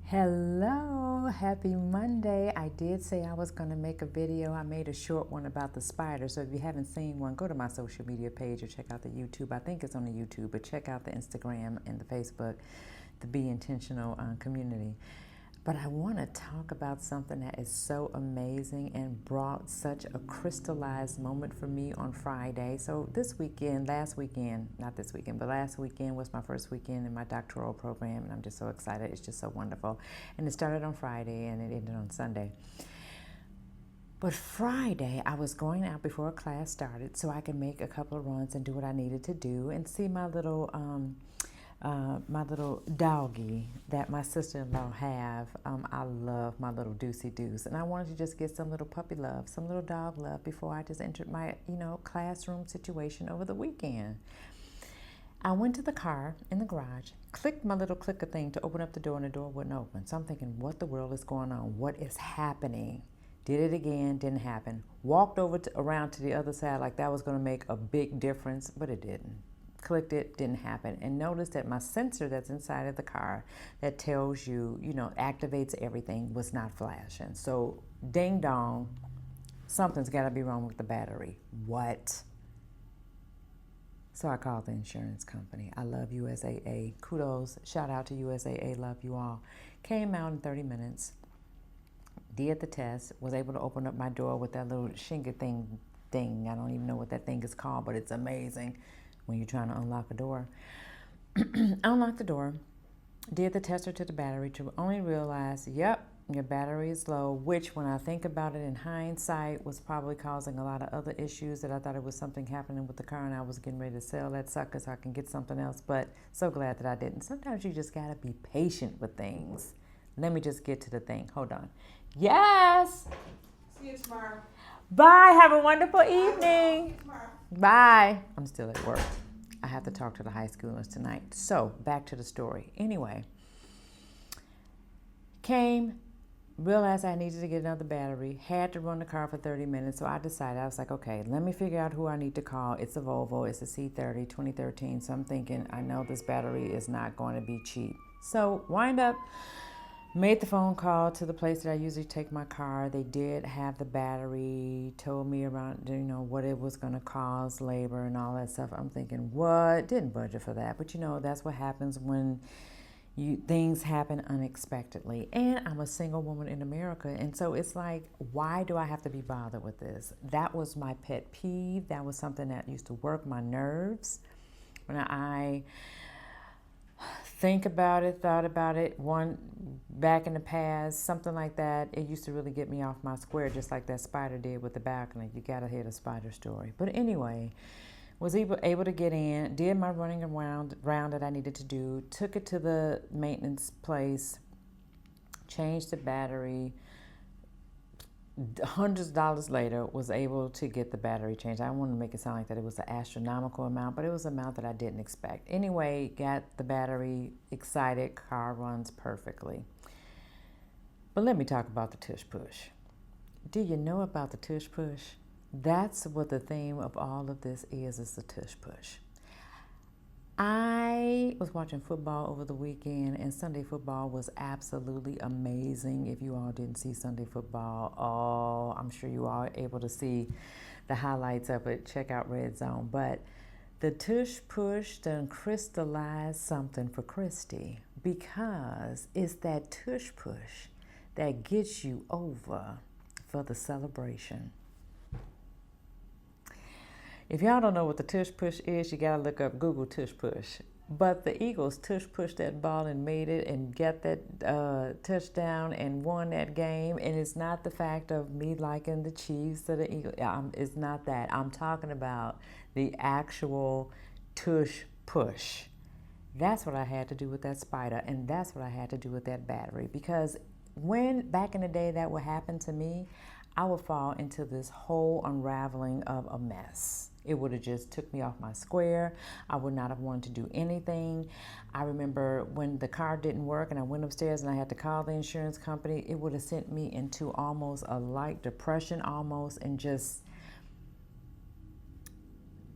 Hello, happy Monday. I did say I was going to make a video. I made a short one about the spider. So if you haven't seen one, go to my social media page or check out the YouTube. I think it's on the YouTube, but check out the Instagram and the Facebook, the Be Intentional community. But I want to talk about something that is so amazing and brought such a crystallized moment for me on Friday. So last weekend was my first weekend in my doctoral program, and I'm just so excited. It's just so wonderful. And it started on Friday and it ended on Sunday. But Friday, I was going out before class started so I could make a couple of runs and do what I needed to do and see my little doggy that my sister-in-law have. I love my little Deucey Deuce, and I wanted to just get some little puppy love, some little dog love before I just entered my, classroom situation over the weekend. I went to the car in the garage, clicked my little clicker thing to open up the door, and the door wouldn't open. So I'm thinking, what the world is going on? What is happening? Did it again, didn't happen. Walked around to the other side like that was going to make a big difference, but it didn't. Clicked it, didn't happen. And noticed that my sensor that's inside of the car that tells you, activates everything was not flashing. So ding dong, something's got to be wrong with the battery. What? So I called the insurance company. I love USAA. Kudos. Shout out to USAA. Love you all. Came out in 30 minutes. Did the test. Was able to open up my door with that little shingle thing. I don't even know what that thing is called, but it's amazing when you're trying to unlock a door. Unlocked the door. Did the tester to the battery to only realize, yep, your battery is low, which when I think about it in hindsight was probably causing a lot of other issues that I thought it was something happening with the car and I was getting ready to sell that sucker so I can get something else, but so glad that I didn't. Sometimes you just gotta be patient with things. Let me just get to the thing. Hold on. Yes! See you tomorrow. Bye. Have a wonderful evening. Bye. I'm still at work. I have to talk to the high schoolers tonight. So back to the story. Anyway, realized I needed to get another battery, had to run the car for 30 minutes. So I decided, I was like, okay, let me figure out who I need to call. It's a Volvo. It's a C30 2013. So I'm thinking, I know this battery is not going to be cheap. So wind up. Made the phone call to the place that I usually take my car. They did have the battery, told me around, what it was going to cost, labor and all that stuff. I'm thinking, what? Didn't budget for that. But that's what happens when things happen unexpectedly. And I'm a single woman in America. And so it's like, why do I have to be bothered with this? That was my pet peeve. That was something that used to work my nerves. When I thought about it, back in the past, something like that, it used to really get me off my square, just like that spider did with the balcony. You gotta hear the spider story. But anyway, was able to get in, did my running around that I needed to do, took it to the maintenance place, changed the battery. Hundreds of dollars later, was able to get the battery changed. I don't want to make it sound like that it was an astronomical amount, but it was an amount that I didn't expect. Anyway, got the battery, excited, car runs perfectly. But let me talk about the Tush Push. Do you know about the Tush Push? That's what the theme of all of this is the Tush Push. I was watching football over the weekend, and Sunday football was absolutely amazing. If you all didn't see Sunday football, I'm sure you all are able to see the highlights of it. Check out Red Zone. But the Tush Push done crystallized something for Christy, because it's that Tush Push that gets you over for the celebration. If y'all don't know what the Tush Push is, you gotta look up Google Tush Push. But the Eagles Tush pushed that ball and made it and got that touchdown and won that game. And it's not the fact of me liking the Chiefs or the Eagles. It's not that. I'm talking about the actual Tush Push. That's what I had to do with that spider, and that's what I had to do with that battery. Because when back in the day that would happen to me, I would fall into this whole unraveling of a mess. It would have just took me off my square. I would not have wanted to do anything. I remember when the car didn't work and I went upstairs and I had to call the insurance company, it would have sent me into almost a light depression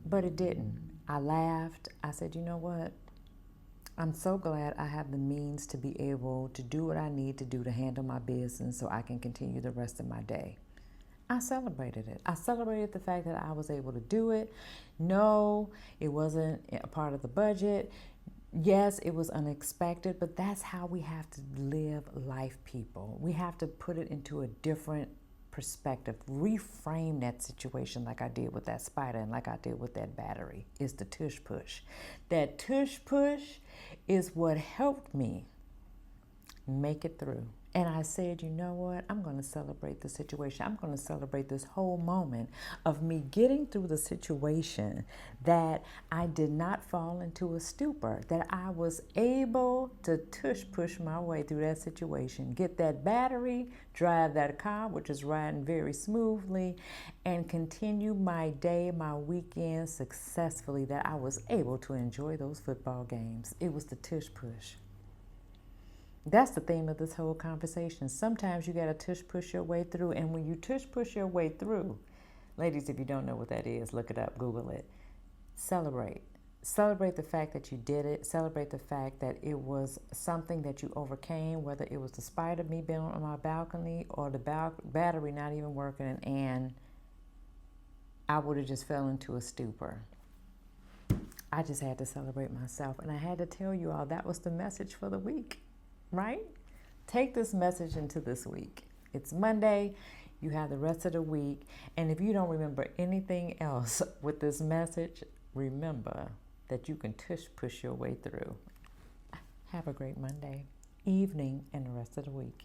but it didn't. I laughed. I said, you know what? I'm so glad I have the means to be able to do what I need to do to handle my business so I can continue the rest of my day. I celebrated it. I celebrated the fact that I was able to do it. No, it wasn't a part of the budget. Yes, it was unexpected, but that's how we have to live life, people. We have to put it into a different perspective, reframe that situation like I did with that spider and like I did with that battery. It's the tush push. That tush push is what helped me make it through. And I said, you know what? I'm going to celebrate the situation. I'm going to celebrate this whole moment of me getting through the situation, that I did not fall into a stupor, that I was able to tush push my way through that situation, get that battery, drive that car, which is riding very smoothly, and continue my day, my weekend successfully, that I was able to enjoy those football games. It was the tush push. That's the theme of this whole conversation. Sometimes you got to tush push your way through. And when you tush push your way through, ladies, if you don't know what that is, look it up, Google it. Celebrate. Celebrate the fact that you did it. Celebrate the fact that it was something that you overcame, whether it was the spider, me being on my balcony, or the battery not even working, and I would have just fell into a stupor. I just had to celebrate myself. And I had to tell you all that was the message for the week. Right? Take this message into this week. It's Monday. You have the rest of the week. And if you don't remember anything else with this message, remember that you can tush push your way through. Have a great Monday, evening, and the rest of the week.